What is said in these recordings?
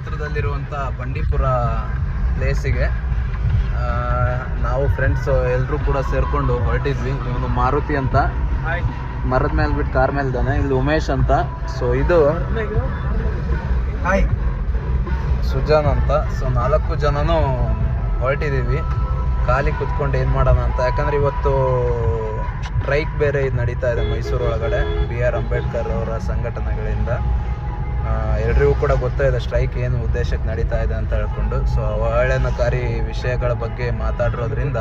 ಹತ್ರದಲ್ಲಿರುವಂಥ ಬಂಡೀಪುರ ಪ್ಲೇಸಿಗೆ ನಾವು ಫ್ರೆಂಡ್ಸ್ ಎಲ್ಲರೂ ಕೂಡ ಸೇರಿಕೊಂಡು ಹೊರಟಿದ್ವಿ. ಇವನು ಮಾರುತಿ ಅಂತ ಮರದ ಮೇಲೆ ಬಿಟ್ಟು ಕಾರ್ ಮೇಲೆ ಇದ್ದಾನೆ. ಇಲ್ಲಿ ಉಮೇಶ್ ಅಂತ, ಸೊ ಇದು ಸುಜಾನ್ ಅಂತ. ಸೊ 4 ಜನನೂ ಹೊರಟಿದ್ದೀವಿ ಖಾಲಿ ಕುತ್ಕೊಂಡು ಏನು ಮಾಡೋಣ ಅಂತ. ಯಾಕಂದರೆ ಇವತ್ತು ಸ್ಟ್ರೈಕ್ ಬೇರೆ ಇದು ನಡೀತಾ ಇದೆ ಮೈಸೂರು ಒಳಗಡೆ BR ಅಂಬೇಡ್ಕರ್ ಅವರ ಸಂಘಟನೆಗಳಿಂದ. ಎಲ್ರಿಗೂ ಕೂಡ ಗೊತ್ತಾಯಿದೆ ಸ್ಟ್ರೈಕ್ ಏನು ಉದ್ದೇಶಕ್ಕೆ ನಡೀತಾ ಇದೆ ಅಂತ ಹೇಳ್ಕೊಂಡು. ಸೊ ಅವಹೇಳನಕಾರಿ ವಿಷಯಗಳ ಬಗ್ಗೆ ಮಾತಾಡಿರೋದ್ರಿಂದ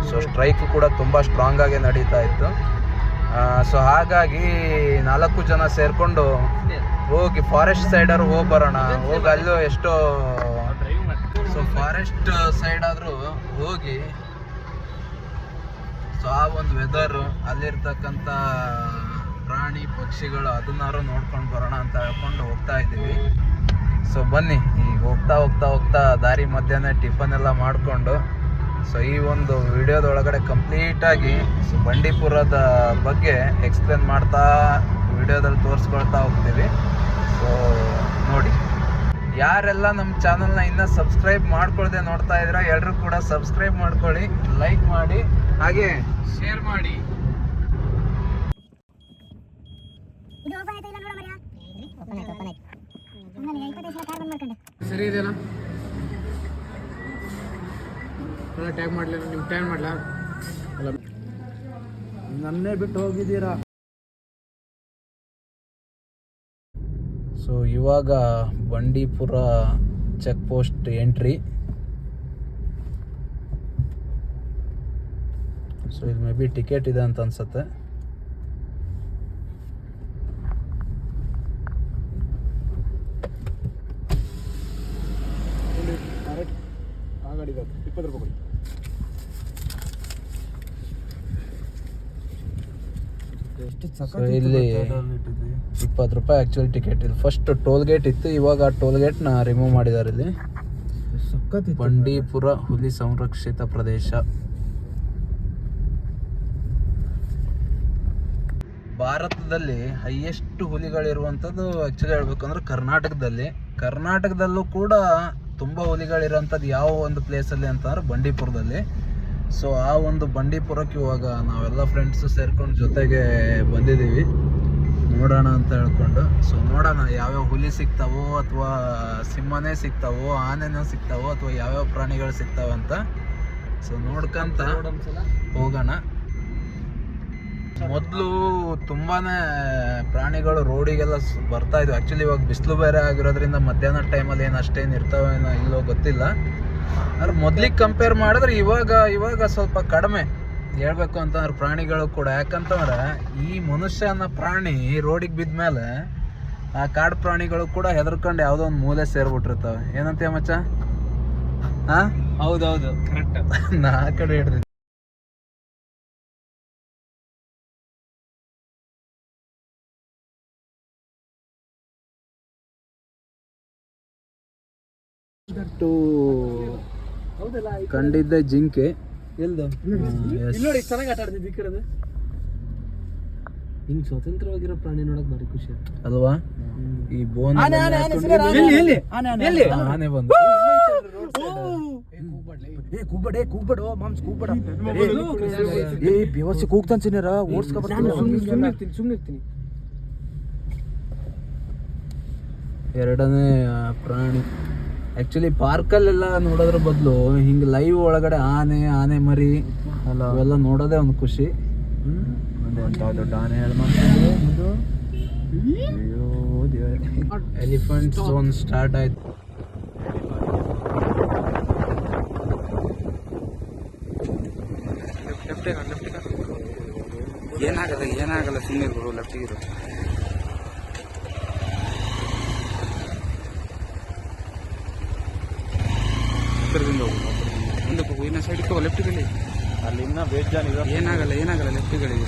ಸೊ ಸ್ಟ್ರೈಕ್ ಕೂಡ ತುಂಬ ಸ್ಟ್ರಾಂಗ್ ಆಗಿ ನಡೀತಾ ಇತ್ತು. ಸೊ ಹಾಗಾಗಿ 4 ಜನ ಸೇರಿಕೊಂಡು ಹೋಗಿ ಫಾರೆಸ್ಟ್ ಸೈಡರು ಹೋಗಿ ಬರೋಣ, ಹೋಗಿ ಅಲ್ಲೂ ಎಷ್ಟೋ ಸೊ ಫಾರೆಸ್ಟ್ ಸೈಡ್ ಆದರೂ ಹೋಗಿ ಸೊ ಆ ಒಂದು ವೆದರು ಅಲ್ಲಿರ್ತಕ್ಕಂಥ ಪ್ರಾಣಿ ಪಕ್ಷಿಗಳು ಅದನ್ನಾರು ನೋಡ್ಕೊಂಡು ಬರೋಣ ಅಂತ ಹೇಳ್ಕೊಂಡು ಹೋಗ್ತಾ ಇದ್ದೀವಿ. ಸೊ ಬನ್ನಿ, ಈಗ ಹೋಗ್ತಾ ದಾರಿ ಮಧ್ಯಾಹ್ನ ಟಿಫನ್ ಎಲ್ಲ ಮಾಡಿಕೊಂಡು ಸೊ ಈ ಒಂದು ವಿಡಿಯೋದೊಳಗಡೆ ಕಂಪ್ಲೀಟಾಗಿ ಸೊ ಬಂಡೀಪುರದ ಬಗ್ಗೆ ಎಕ್ಸ್ಪ್ಲೇನ್ ಮಾಡ್ತಾ ವಿಡಿಯೋದಲ್ಲಿ ತೋರಿಸ್ಕೊಳ್ತಾ ಹೋಗ್ತೀವಿ. ಸೊ ನೋಡಿ, ಯಾರೆಲ್ಲ ನಮ್ಮ ಚಾನಲ್ನ ಇನ್ನೂ ಸಬ್ಸ್ಕ್ರೈಬ್ ಮಾಡ್ಕೊಳ್ದೆ ನೋಡ್ತಾ ಇದ್ದೀರಾ ಎಲ್ಲರೂ ಕೂಡ ಸಬ್ಸ್ಕ್ರೈಬ್ ಮಾಡ್ಕೊಳ್ಳಿ, ಲೈಕ್ ಮಾಡಿ, ಹಾಗೆ ಶೇರ್ ಮಾಡಿ. ಸರಿ ಇದೆಯಲ್ಲ, ಟ್ಯಾಗ್ ಮಾಡಲಿ, ನಿಮ್ಮ ಟ್ಯಾಗ್ ಮಾಡಲ, ನನ್ನೇ ಬಿಟ್ಟು ಹೋಗಿದ್ದೀರಾ. ಸೊ ಇವಾಗ Bandipur check post entry. So ಇದು ಮೇ ಬಿ ಟಿಕೆಟ್ ಇದೆ ಅಂತ ಅನ್ಸುತ್ತೆ. ₹20 ಕೊಡಿ. ಇಲ್ಲಿ ₹20 ಆ್ಯಕ್ಚುಲಿ ಟಿಕೆಟ್. ಇದು ಫಸ್ಟ್ ಟೋಲ್ ಗೇಟ್ ಇತ್ತು, ಇವಾಗ ಆ ಟೋಲ್ ಗೇಟ್ನ ರಿಮೂವ್ ಮಾಡಿದ್ದಾರೆ. ಇಲ್ಲಿ ಬಂಡೀಪುರ ಹುಲಿ ಸಂರಕ್ಷಿತ ಪ್ರದೇಶ. ಭಾರತದಲ್ಲಿ ಹೈಯೆಸ್ಟ್ ಹುಲಿಗಳಿರುವಂಥದ್ದು ಆ್ಯಕ್ಚುಲಿ ಹೇಳ್ಬೇಕಂದ್ರೆ ಕರ್ನಾಟಕದಲ್ಲೂ ಕೂಡ ತುಂಬ ಹುಲಿಗಳಿರೋಂಥದ್ದು ಯಾವ ಒಂದು ಪ್ಲೇಸಲ್ಲಿ ಅಂತಂದ್ರೆ ಬಂಡೀಪುರದಲ್ಲಿ. ಸೊ ಆ ಒಂದು ಬಂಡೀಪುರಕ್ಕೆ ಇವಾಗ ನಾವೆಲ್ಲ ಫ್ರೆಂಡ್ಸು ಸೇರ್ಕೊಂಡು ಜೊತೆಗೆ ಬಂದಿದ್ದೀವಿ ನೋಡೋಣ ಅಂತ ಹೇಳ್ಕೊಂಡು. ಸೊ ನೋಡೋಣ ಯಾವ್ಯಾವ ಹುಲಿ ಸಿಗ್ತಾವೋ ಅಥವಾ ಸಿಂಹನೇ ಸಿಗ್ತಾವೋ, ಆನೆನೂ ಸಿಗ್ತಾವೋ ಅಥವಾ ಯಾವ್ಯಾವ ಪ್ರಾಣಿಗಳು ಸಿಗ್ತಾವೆ ಅಂತ ಸೊ ನೋಡ್ಕೊಂತ ಹೋಗೋಣ. ಮೊದಲು ತುಂಬಾ ಪ್ರಾಣಿಗಳು ರೋಡಿಗೆಲ್ಲ ಬರ್ತಾ ಇದ್ವು. ಆ್ಯಕ್ಚುಲಿ ಇವಾಗ ಬಿಸಿಲು ಬೇರೆ ಆಗಿರೋದ್ರಿಂದ ಮಧ್ಯಾಹ್ನ ಟೈಮಲ್ಲಿ ಏನು ಅಷ್ಟೇನು ಇರ್ತಾವೇನೋ ಇಲ್ಲೋ ಗೊತ್ತಿಲ್ಲ. ಆದ್ರೆ ಮೊದ್ಲಿಗೆ ಕಂಪೇರ್ ಮಾಡಿದ್ರೆ ಇವಾಗ ಸ್ವಲ್ಪ ಕಡಿಮೆ ಹೇಳ್ಬೇಕು ಅಂತಂದ್ರೆ ಪ್ರಾಣಿಗಳು ಕೂಡ. ಯಾಕಂತಂದ್ರೆ ಈ ಮನುಷ್ಯ ಅನ್ನೋ ಪ್ರಾಣಿ ರೋಡಿಗೆ ಬಿದ್ಮೇಲೆ ಆ ಕಾಡು ಪ್ರಾಣಿಗಳು ಕೂಡ ಹೆದರ್ಕೊಂಡು ಯಾವುದೋ ಒಂದು ಮೂಲೆ ಸೇರ್ಬಿಟ್ಟಿರ್ತಾವೆ. ಏನಂತೀಯ ಮಚ್ಚ? ಹೌದೌದು, ಕರೆಕ್ಟ್. ನಾ ಕಡೆ ಹಿಡ್ದಿದ್ದೆ. ಕಂಡಿದ್ದೆ ಜಿಂಕೆ ನೋಡಿ, ಚೆನ್ನಾಗಿ ಆಟ ಆಡ್ತಿದ್ದೆ. ಈ ಕಡೆ ಹಿಂಗ್ ಸ್ವತಂತ್ರವಾಗಿರೋ ಪ್ರಾಣಿ ನೋಡಕ್ ಭಾರಿ ಖುಷಿ ಅಲ್ವಾ? ಈ ಬೋನ್ ಆನೆ ಬಂದು ಕೂಗ್ಬೇಡ ಮಾಮ್ಸ್ ಕೂಗ್ಬೇಡ, ಬೇವರ್ಸಿ ಕೂಗ್ತಾನೆ ಸಿನಿರ ಸುಮ್ಮನೆ ಇರ್ತೀನಿ. ಎರಡನೇ ಪ್ರಾಣಿ ಆ್ಯಕ್ಚುಲಿ ಪಾರ್ಕಲ್ಲೆಲ್ಲ ನೋಡೋದ್ರ ಬದಲು ಹಿಂಗೆ ಲೈವ್ ಒಳಗಡೆ ಆನೆ ಮರಿ ಅವೆಲ್ಲ ನೋಡೋದೇ ಒಂದು ಖುಷಿ. ದೊಡ್ಡ ಆನೆ ಎಲಿಫೆಂಟ್ ಝೋನ್ ಸ್ಟಾರ್ಟ್ ಆಯ್ತು. ಏನಾಗಲ್ಲ ಸುಮ್ಮನೆ ಗುರು, ಲೆಫ್ಟಿಗಿರು. ಮುಂದಕ್ಕೆ ಹೋಗು, ಇನ್ನ ಸೈಡ್ ಹೋಗು, ಲೆಫ್ಟ್ಗಳಿ. ಅಲ್ಲಿ ಇನ್ನೂ ಬೇಜಾನ್ ಇದೆ. ಏನಾಗಲ್ಲ ಲೆಫ್ಟ್ಗಳಿಗೆ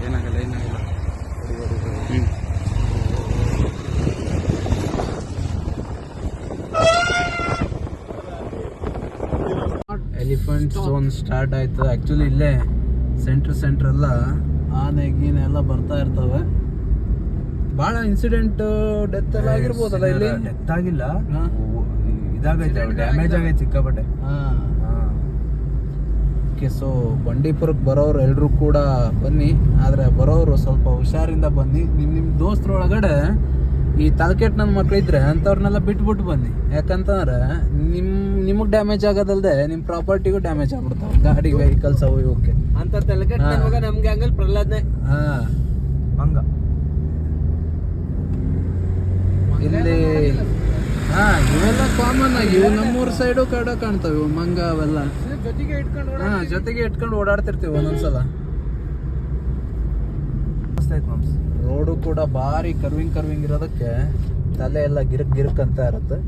ಏನಾಗಲ್ಲ. ಎಲಿಫೆಂಟ್ ಝೋನ್ ಸ್ಟಾರ್ಟ್ ಆಯ್ತು. ಆ್ಯಕ್ಚುಲಿ ಇಲ್ಲೇ ಸೆಂಟ್ರ್ ಎಲ್ಲ ಆನೆ ಗೀನೆ ಎಲ್ಲ ಬರ್ತಾ ಇರ್ತವೆ. ಭಾಳ ಇನ್ಸಿಡೆಂಟ್ ಡೆತ್ ಎಲ್ಲ ಆಗಿರ್ಬೋದಲ್ಲ ಇಲ್ಲಿ. ಡೆತ್ ಆಗಿಲ್ಲ, ಹಾ. ಇದಾಗೈತೆ, ಡ್ಯಾಮೇಜ್ ಆಗೈತೆ ಸಿಕ್ಕಾಪಟ್ಟೆ. ಓಕೆ, ಸೊ ಬಂಡೀಪುರಕ್ಕೆ ಬರೋರು ಎಲ್ಲರೂ ಕೂಡ ಬನ್ನಿ, ಆದರೆ ಬರೋರು ಸ್ವಲ್ಪ ಹುಷಾರಿಂದ ಬನ್ನಿ. ನಿಮ್ಮ ದೋಸ್ತ್ರೊಳಗಡೆ ಈ ತಲೆಕೆಟ್ಟು ನನ್ನ ಮಕ್ಕಳಿದ್ರೆ ಅಂಥವ್ರನ್ನೆಲ್ಲ ಬಿಟ್ಬಿಟ್ಟು ಬನ್ನಿ. ಯಾಕಂತಂದ್ರೆ ನಿಮಗೆ ಡ್ಯಾಮೇಜ್ ಆಗೋದಲ್ದೆ ನಿಮ್ಮ ಪ್ರಾಪರ್ಟಿಗೂ ಡ್ಯಾಮೇಜ್ ಆಗ್ಬಿಡ್ತಾವೆ, ಗಾಡಿ ವೆಹಿಕಲ್ಸ್ ಅವು ಇವಕ್ಕೆ. ಅಂತ ತಲೆಕೆಟ್ಟ ಮಗ ನಮ್ಗೆ ಹಂಗಲ್ ಪ್ರಹ್ಲಾದ್ನೇ. ಹಾಂ, ಮಂಗ ಇಲ್ಲಿ ಹಾಂ ಇವೆಲ್ಲ ಕಾಮನ್ ಆಗಿ ಇವು ನಮ್ಮೂರ ಸೈಡು ಕಡೆ ಕಾಣ್ತಾವೆ, ಇವು ಮಂಗ ಅವೆಲ್ಲ. ಜೊತೆಗೆ ಇಟ್ಕೊಂಡು ಹಾಂ, ಜೊತೆಗೆ ಇಟ್ಕೊಂಡು ಓಡಾಡ್ತಿರ್ತೀವಿ ಒಂದೊಂದ್ಸಲ. ರೋಡು ಕೂಡ ಭಾರಿ ಕರ್ವಿಂಗ್ ಇರೋದಕ್ಕೆ ತಲೆ ಎಲ್ಲ ಗಿರ್ಕ್ ಅಂತ ಇರುತ್ತೆ.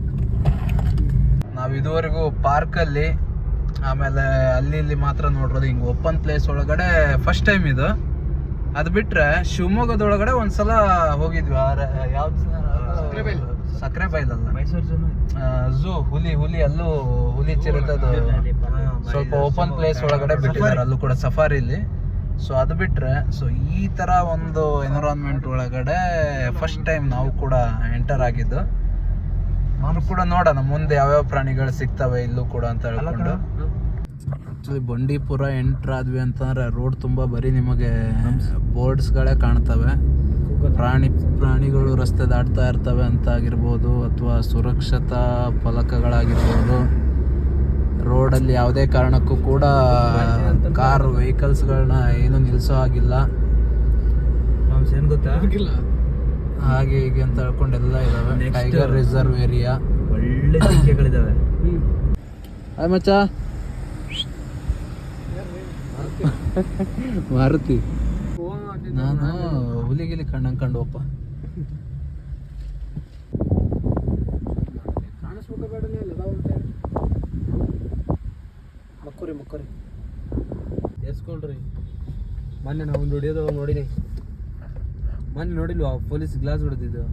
ನಾವು ಇದುವರೆಗೂ ಪಾರ್ಕಲ್ಲಿ, ಆಮೇಲೆ ಅಲ್ಲಿ ಇಲ್ಲಿ ಮಾತ್ರ ನೋಡಿರೋದು. ಹಿಂಗೆ ಓಪನ್ ಪ್ಲೇಸ್ ಒಳಗಡೆ ಫಸ್ಟ್ ಟೈಮ್ ಇದು. ಅದು ಬಿಟ್ರೆ ಶಿವಮೊಗ್ಗದೊಳಗಡೆ ಒಂದ್ಸಲ ಹೋಗಿದ್ವಿ. ಯಾವ್ದು? ಸಕ್ಕರೆ ಬೈಲಲ್ಲ, ಮೈಸೂರು ಝೂ, ಹುಲಿ ಅಲ್ಲೂ ಹುಲಿ ಚಿರತದು ಸ್ವಲ್ಪ ಓಪನ್ ಪ್ಲೇಸ್ ಒಳಗಡೆ ಬಿಟ್ಟಿದ್ದಾರೆ, ಅಲ್ಲೂ ಕೂಡ ಸಫಾರಿಲಿ. ಸೊ ಅದು ಬಿಟ್ರೆ ಸೊ ಈ ತರ ಒಂದು ಎನ್ವಿರಾನ್ಮೆಂಟ್ ಒಳಗಡೆ ಫಸ್ಟ್ ಟೈಮ್ ನಾವು ಕೂಡ ಎಂಟರ್ ಆಗಿದ್ದು. ನಾನು ಕೂಡ ನೋಡೋಣ ಮುಂದೆ ಯಾವ್ಯಾವ ಪ್ರಾಣಿಗಳು ಸಿಗ್ತವೆ ಇಲ್ಲೂ ಕೂಡ ಅಂತ ಹೇಳ್ಕೊಂಡು. ಆಕ್ಚುಲಿ ಬಂಡೀಪುರ ಎಂಟರ್ ಆದ್ವಿ ಅಂತಂದ್ರೆ ರೋಡ್ ತುಂಬಾ ಬರೀ ನಿಮಗೆ ಬೋರ್ಡ್ಸ್ಗಳೇ ಕಾಣ್ತವೆ. ಪ್ರಾಣಿಗಳು ರಸ್ತೆ ದಾಟ್ತಾ ಇರ್ತವೆ ಅಂತ ಆಗಿರ್ಬೋದು, ಅಥವಾ ಸುರಕ್ಷತಾ ಫಲಕಗಳಾಗಿರ್ಬೋದು. ರೋಡಲ್ಲಿ ಯಾವುದೇ ಕಾರಣಕ್ಕೂ ಕೂಡ ಕಾರ್ ವೆಹಿಕಲ್ಸ್ಗಳನ್ನ ಏನು ನಿಲ್ಲಿಸೋ ಆಗಿಲ್ಲ. ಏನ್ ಗೊತ್ತಾ, ಹಾಗೆ ಹೀಗೆ ಅಂತ ಹೇಳ್ಕೊಂಡೆಲ್ಲ ಇದಾವೆ. ಟೈಗರ್ ರಿಸರ್ವ್ ಏರಿಯಾ, ಒಳ್ಳೆ ಸಂಖ್ಯೆಗಳಿದಾವೆ. ಹಾಯ್ ಮಚ್ಚ, ಮಾರುತಿ. ನಾನು ಹುಲಿಗಿಲಿ ಕಂಡು ಹೋಪ. ಮಕ್ಕರಿ ಎಸ್ಕೊಳ್ರಿ. ಮೊನ್ನೆ ನಾವು ಒಂದು ಹೊಡಿಯೋದು ನೋಡಿನಿ. ಮೊನ್ನೆ ನೋಡಿಲ್ವಾ ಪೊಲೀಸ್ ಗ್ಲಾಸ್ ಹೊಡೆದಿದ್ದು?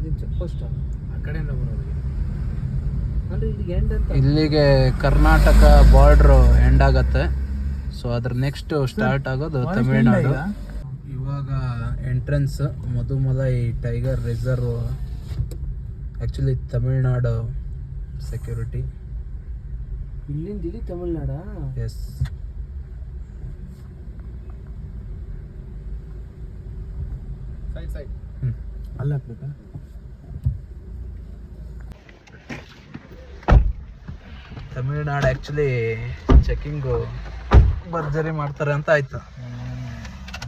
ನೀನು ಚೆಕ್ ಪೋಸ್ಟ್ ಆ ಕಡೆಯಿಂದ ಬರೋದು ಅಂದ್ರೆ ಇಲ್ಲಿಗೆ ಎಂಡ್ ಅಂತ. ಇಲ್ಲಿಗೆ ಕರ್ನಾಟಕ ಬಾರ್ಡ್ರ್ ಎಂಡ್ ಆಗತ್ತೆ. ಸೊ ಅದ್ರ ನೆಕ್ಸ್ಟ್ ಸ್ಟಾರ್ಟ್ ಆಗೋದು ತಮಿಳ್ನಾಡು. ಇವಾಗ entrance Mudumalai tiger reserve, actually Tamil Nadu security. ಇಲ್ಲಿಂದ ಇಲ್ಲಿ ತಮಿಳ್ನಾಡಾ? ಎಸ್. ಸೈಡ್ ಅಲ್ಲಿ ಹಾಕ್ಬೇಕಾ? ತಮಿಳ್ನಾಡು ಆ್ಯಕ್ಚುಲಿ ಚೆಕಿಂಗು ಭರ್ಜರಿ ಮಾಡ್ತಾರೆ ಅಂತ ಆಯ್ತು.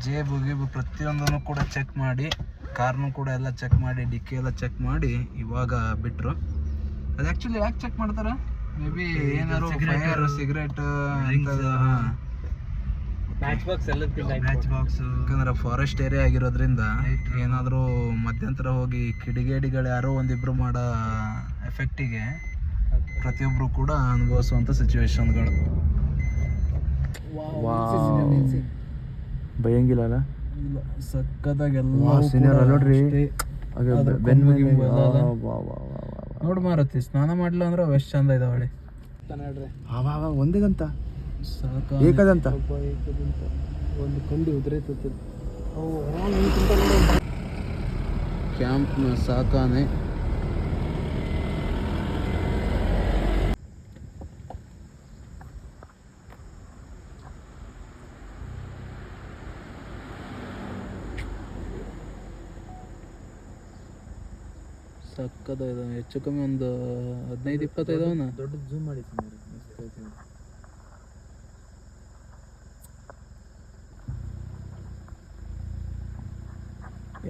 ಜೇಬು ಗೀಬು ಪ್ರತಿಯೊಂದನ್ನು ಕೂಡ ಚೆಕ್ ಮಾಡಿ, ಕಾರ್ನು ಕೂಡ ಎಲ್ಲ ಚೆಕ್ ಮಾಡಿ, ಡಿಕ್ಕಿ ಎಲ್ಲ ಚೆಕ್ ಮಾಡಿ ಇವಾಗ ಬಿಟ್ರು. ಅದು ಆ್ಯಕ್ಚುಲಿ ಯಾಕೆ ಚೆಕ್ ಮಾಡ್ತಾರೆ? ಮೇ ಬಿ ಏನಾದ್ರು ಫೈರ್, ಸಿಗರೇಟ್, ಮ್ಯಾಚ್ ಬಾಕ್ಸ್ ಎಲ್ಲ ಮ್ಯಾಚ್ ಬಾಕ್ಸ್. ಯಾಕಂದ್ರೆ ಫಾರೆಸ್ಟ್ ಏರಿಯಾ ಆಗಿರೋದ್ರಿಂದ ಏನಾದರೂ ಮಧ್ಯಂತರ ಹೋಗಿ ಕಿಡಿಗೇಡಿಗಳು ಯಾರೋ ಒಂದಿಬ್ರು ಮಾಡೋ ಎಫೆಕ್ಟಿಗೆ ಪ್ರತಿಯೊಬ್ಬರು ಕೂಡ ಅನುಭವಿಸುವಂಥ ಸಿಚುವೇಶನ್ಗಳು. ಭಯಂಗಿಲ್ಲ ಅಲ್ಲ? ಇಲ್ಲ, ಸಕ್ಕದಾಗೆಲ್ಲ ನೋಡ್ರಿ. ನೋಡ್ ಮಾರತಿ, ಸ್ನಾನ ಮಾಡ್ಲಿಲ್ಲ ಅಂದ್ರೆ ಎಷ್ಟು ಚಂದ ಇದಾವಳಿ. ಒಂದೇದಂತ ಏಕದಂತ ಒಂದು ಕಂಡು ಉದುರೈತದೆ. ಕ್ಯಾಂಪ್ನ ಸಾಕಾನೆ. ಸಕ್ಕದ ಇದಾವೆ. ಹೆಚ್ಚು ಕಮ್ಮಿ ಒಂದು 15-20 ಇದಾವನ. ದೊಡ್ಡ ಝೂಮ್ ಮಾಡಿ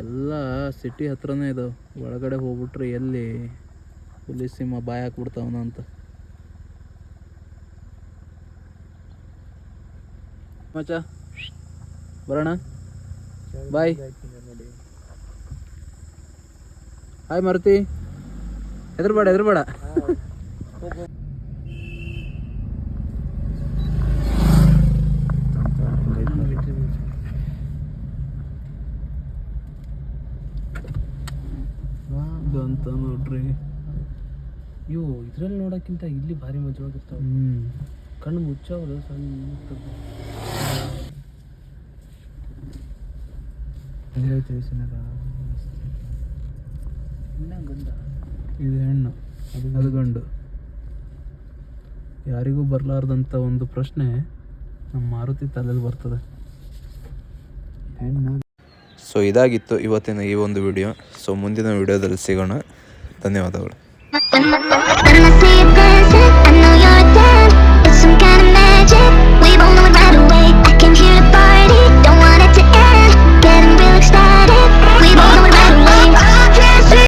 ಎಲ್ಲ ಸಿಟಿ ಹತ್ರನೇ ಇದಾವೆ. ಒಳಗಡೆ ಹೋಗ್ಬಿಟ್ರೆ ಎಲ್ಲಿ ಹುಲಿ ಸಿಂಹ ಬಾಯಿ ಹಾಕ್ಬಿಡ್ತಾವನ ಅಂತ. ಮಚ್ಚ ಬರೋಣ, ಬಾಯ್. ಹಾಯ್ ಮಾರುತಿ, ಹೆದರ್ಬೇಡ. ಅಂತ ನೋಡ್ರಿ, ಇವು ಇದ್ರಲ್ಲಿ ನೋಡೋಕ್ಕಿಂತ ಇಲ್ಲಿ ಭಾರಿ ಮಜವಾಗಿರ್ತಾವೆ. ಕಣ್ಣು ಮುಚ್ಚಾವಲ್ಲ ಸಣ್ಣ. ಇದು ಹೆಣ್ಣು, ಅದು ಗಂಡು. ಯಾರಿಗೂ ಬರಲಾರ್ದಂಥ ಒಂದು ಪ್ರಶ್ನೆ ನಮ್ಮ ಮಾರುತಿ ತಲೆಯಲ್ಲಿ ಬರ್ತದೆ. ಸೊ ಇದಾಗಿತ್ತು ಇವತ್ತಿನ ಈ ಒಂದು ವಿಡಿಯೋ. ಸೊ ಮುಂದಿನ ವಿಡಿಯೋದಲ್ಲಿ ಸಿಗೋಣ. ಧನ್ಯವಾದಗಳು.